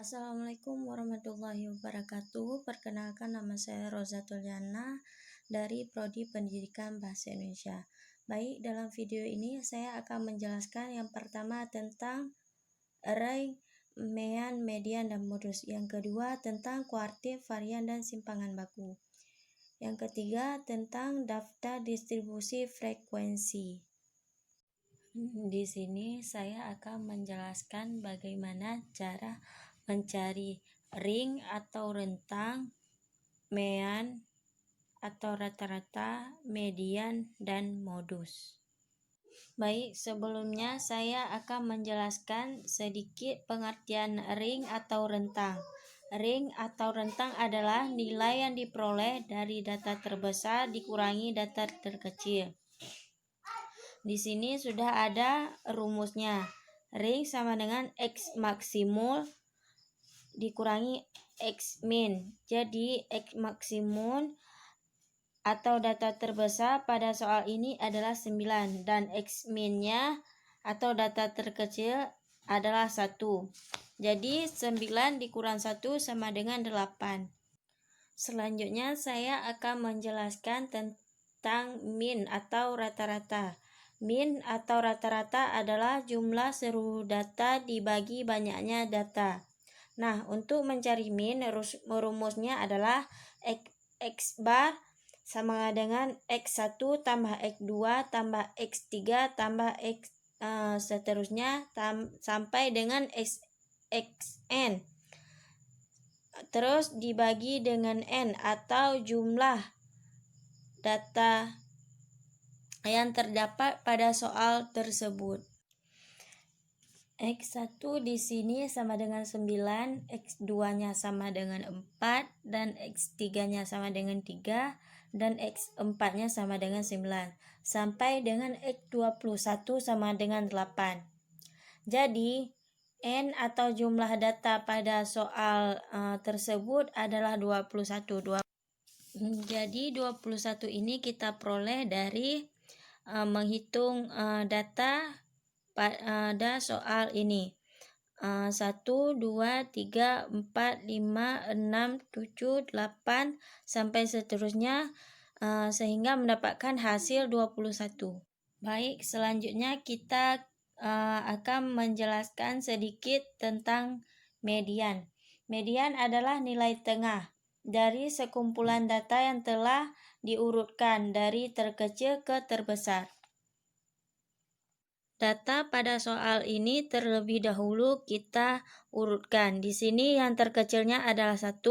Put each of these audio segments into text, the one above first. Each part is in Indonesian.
Assalamualaikum warahmatullahi wabarakatuh. Perkenalkan, nama saya Rozatul Yana dari Prodi Pendidikan Bahasa Indonesia. Baik, dalam video ini saya akan menjelaskan yang pertama tentang array, mean, median, dan modus. Yang kedua tentang kuartil, varian, dan simpangan baku. Yang ketiga tentang daftar distribusi frekuensi. Di sini saya akan menjelaskan bagaimana cara mencari ring atau rentang, mean atau rata-rata, median, dan modus. Baik, sebelumnya saya akan menjelaskan sedikit pengertian ring atau rentang. Ring atau rentang adalah nilai yang diperoleh dari data terbesar dikurangi data terkecil. Di sini sudah ada rumusnya. Ring sama dengan X maksimum dikurangi X min. Jadi X maksimum atau data terbesar pada soal ini adalah 9 dan X minnya atau data terkecil adalah 1. Jadi 9 dikurang 1 sama dengan 8. Selanjutnya saya akan menjelaskan tentang min atau rata-rata. Min atau rata-rata adalah jumlah seluruh data dibagi banyaknya data. Nah, untuk mencari min, rumusnya adalah X bar sama dengan X1 tambah X2 tambah X3 tambah X seterusnya sampai dengan Xn. Terus dibagi dengan N atau jumlah data yang terdapat pada soal tersebut. X1 di sini sama dengan 9, X2-nya sama dengan 4, dan X3-nya sama dengan 3, dan X4-nya sama dengan 9, sampai dengan X21 sama dengan 8. Jadi, N atau jumlah data pada soal tersebut adalah 21. Jadi 21 ini kita peroleh dari menghitung data pada soal ini. 1, 2, 3, 4, 5, 6, 7, 8 sampai seterusnya sehingga mendapatkan hasil 21. Baik, selanjutnya kita akan menjelaskan sedikit tentang median. Median adalah nilai tengah dari sekumpulan data yang telah diurutkan dari terkecil ke terbesar. Data pada soal ini terlebih dahulu kita urutkan. Di sini yang terkecilnya adalah 1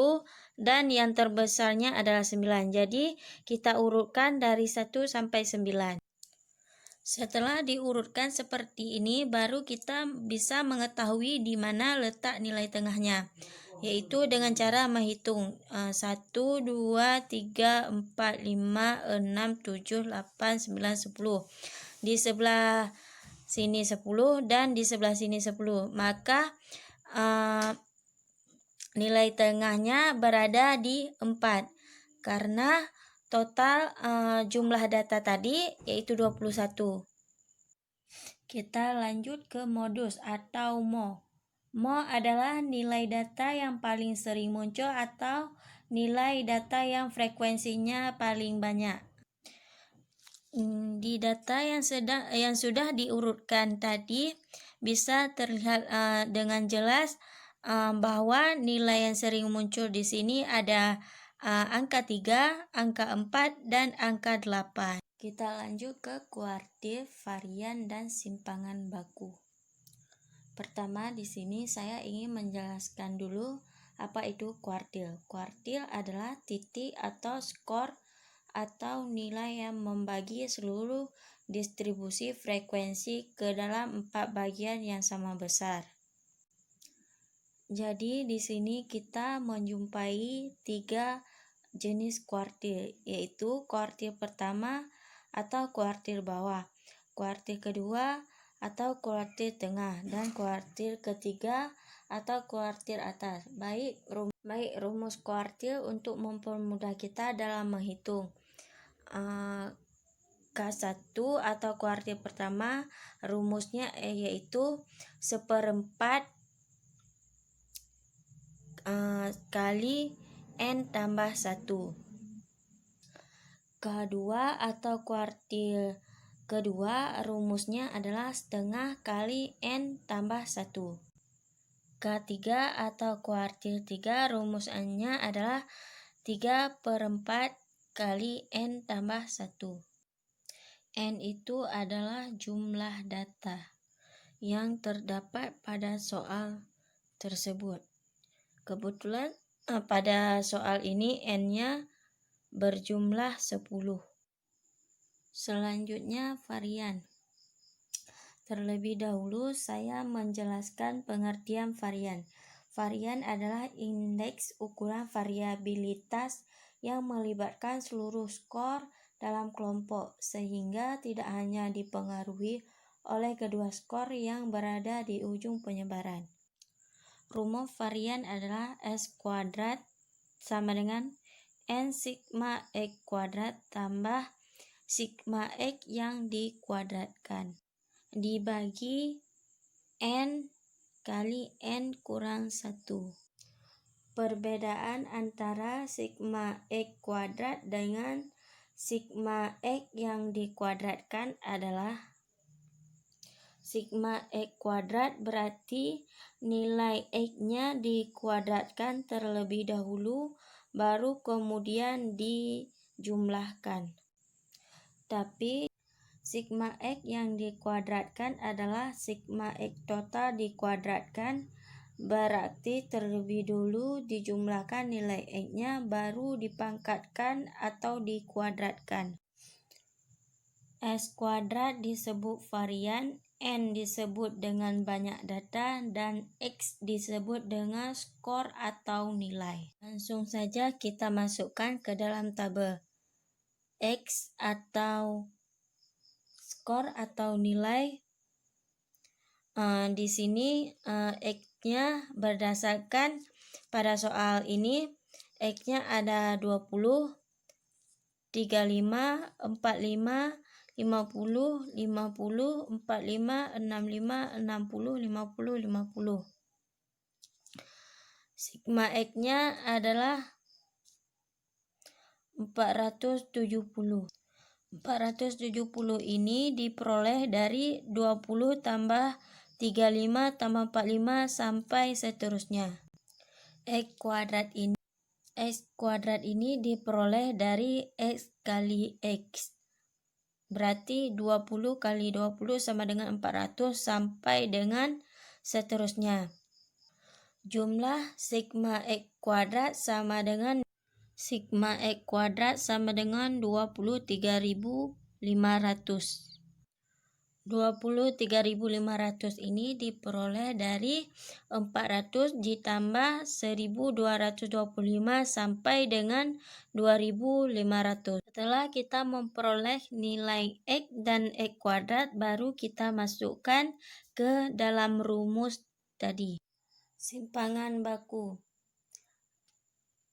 dan yang terbesarnya adalah 9. Jadi kita urutkan dari 1 sampai 9. Setelah diurutkan seperti ini, baru kita bisa mengetahui di mana letak nilai tengahnya, yaitu dengan cara menghitung 1, 2, 3, 4, 5, 6, 7, 8, 9, 10. Di sebelah sini 10 dan di sebelah sini 10. Maka nilai tengahnya berada di 4 karena total jumlah data tadi yaitu 21. Kita lanjut ke modus atau mo. Mo adalah nilai data yang paling sering muncul atau nilai data yang frekuensinya paling banyak. Di data yang sudah diurutkan tadi bisa terlihat dengan jelas bahwa nilai yang sering muncul di sini ada angka 3, angka 4, dan angka 8. Kita lanjut ke kuartil, varian, dan simpangan baku. Pertama, di sini saya ingin menjelaskan dulu apa itu kuartil. Kuartil adalah titik atau skor atau nilai yang membagi seluruh distribusi frekuensi ke dalam 4 bagian yang sama besar. Jadi di sini kita menjumpai 3 jenis kuartil, yaitu kuartil pertama atau kuartil bawah, kuartil kedua atau kuartil tengah, dan kuartil ketiga atau kuartil atas. Baik, rumus kuartil untuk mempermudah kita dalam menghitung. K1 atau kuartil pertama rumusnya yaitu 1/4 kali N tambah 1. Kedua atau kuartil kedua rumusnya adalah setengah kali N tambah 1. Ketiga atau kuartil 3 rumusnya adalah 3/4 kali N tambah 1. N itu adalah jumlah data yang terdapat pada soal tersebut. Kebetulan pada soal ini N-nya berjumlah 10. Selanjutnya varian. Terlebih dahulu saya menjelaskan pengertian varian. Varian adalah indeks ukuran variabilitas yang melibatkan seluruh skor dalam kelompok, sehingga tidak hanya dipengaruhi oleh kedua skor yang berada di ujung penyebaran. Rumus varian adalah S² sama dengan N sigma X kuadrat tambah sigma X yang dikuadratkan dibagi N kali N kurang 1. Perbedaan antara sigma X kuadrat dengan sigma X yang dikuadratkan adalah sigma X kuadrat berarti nilai X-nya dikuadratkan terlebih dahulu, baru kemudian dijumlahkan. Tapi sigma X yang dikuadratkan adalah sigma X total dikuadratkan, berarti terlebih dulu dijumlahkan nilai X-nya, baru dipangkatkan atau dikuadratkan. S kuadrat disebut varian, N disebut dengan banyak data, dan X disebut dengan skor atau nilai. Langsung saja kita masukkan ke dalam tabel. X atau skor atau nilai. Di sini X-nya berdasarkan pada soal ini, X-nya ada 20, 35, 45, 50, 50, 45, 65, 60, 50, 50. Sigma X-nya adalah 470. 470 ini diperoleh dari 20 tambah 35 tambah 45 sampai seterusnya. X kuadrat ini diperoleh dari X kali X. Berarti 20 kali 20 sama dengan 400 sampai dengan seterusnya. Jumlah sigma X kuadrat sama dengan 23.500. 23.500 ini diperoleh dari 400 ditambah 1.225 sampai dengan 2.500. Setelah kita memperoleh nilai X dan X kuadrat, baru kita masukkan ke dalam rumus tadi. Simpangan baku.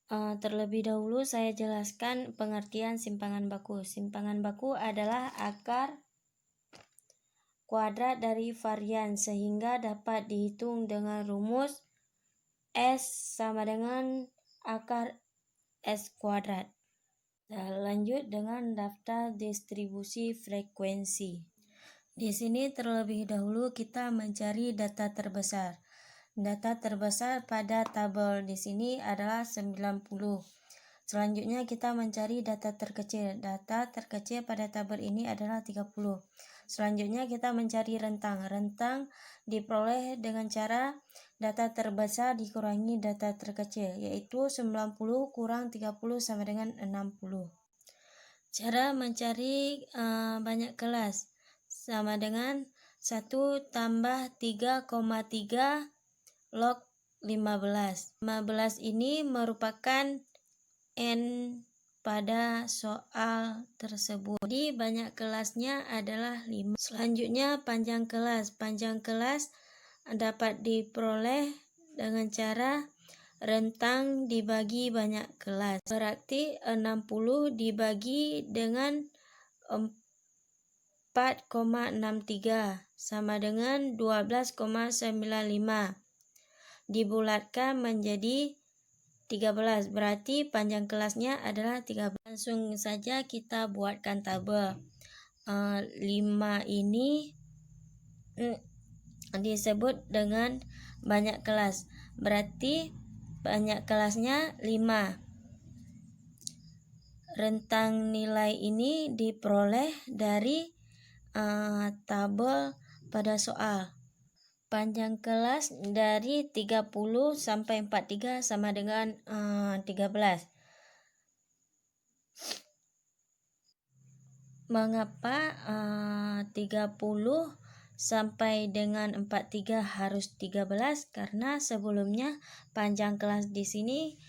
Terlebih dahulu saya jelaskan pengertian simpangan baku. Simpangan baku adalah akar kuadrat dari varian, sehingga dapat dihitung dengan rumus S sama dengan akar S kuadrat. Lanjut dengan daftar distribusi frekuensi. Di sini terlebih dahulu kita mencari data terbesar. Data terbesar pada tabel di sini adalah 90. Selanjutnya kita mencari data terkecil. Data terkecil pada tabel ini adalah 30. Selanjutnya kita mencari rentang. Rentang diperoleh dengan cara data terbesar dikurangi data terkecil, yaitu 90 kurang 30 sama dengan 60. Cara mencari banyak kelas sama dengan 1 tambah 3,3 log 15. 15 ini merupakan N pada soal tersebut. Jadi banyak kelasnya adalah 5. Selanjutnya panjang kelas. Panjang kelas dapat diperoleh dengan cara rentang dibagi banyak kelas. Berarti 60 dibagi dengan 4,63 sama dengan 12,95. Dibulatkan menjadi 13, berarti panjang kelasnya adalah 13. Langsung saja kita buatkan tabel. 5 ini disebut dengan banyak kelas, berarti banyak kelasnya 5. Rentang nilai ini diperoleh dari tabel pada soal. Panjang kelas dari 30 sampai 43 sama dengan 13. Mengapa 30 sampai dengan 43 harus 13? Karena sebelumnya panjang kelas di sini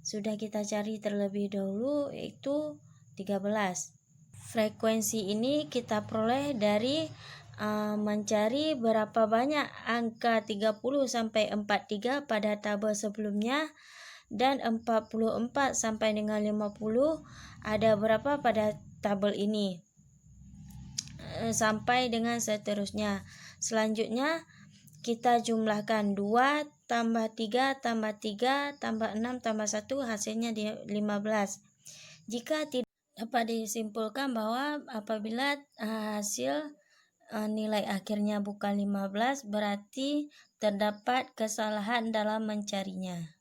sudah kita cari terlebih dahulu, yaitu 13. Frekuensi ini kita peroleh dari mencari berapa banyak angka 30 sampai 43 pada tabel sebelumnya, dan 44 sampai dengan 50 ada berapa pada tabel ini, sampai dengan seterusnya. Selanjutnya kita jumlahkan 2 tambah 3 tambah 3 tambah 6 tambah 1, hasilnya 15. Jika tidak, dapat disimpulkan bahwa apabila hasil nilai akhirnya bukan 15, berarti terdapat kesalahan dalam mencarinya.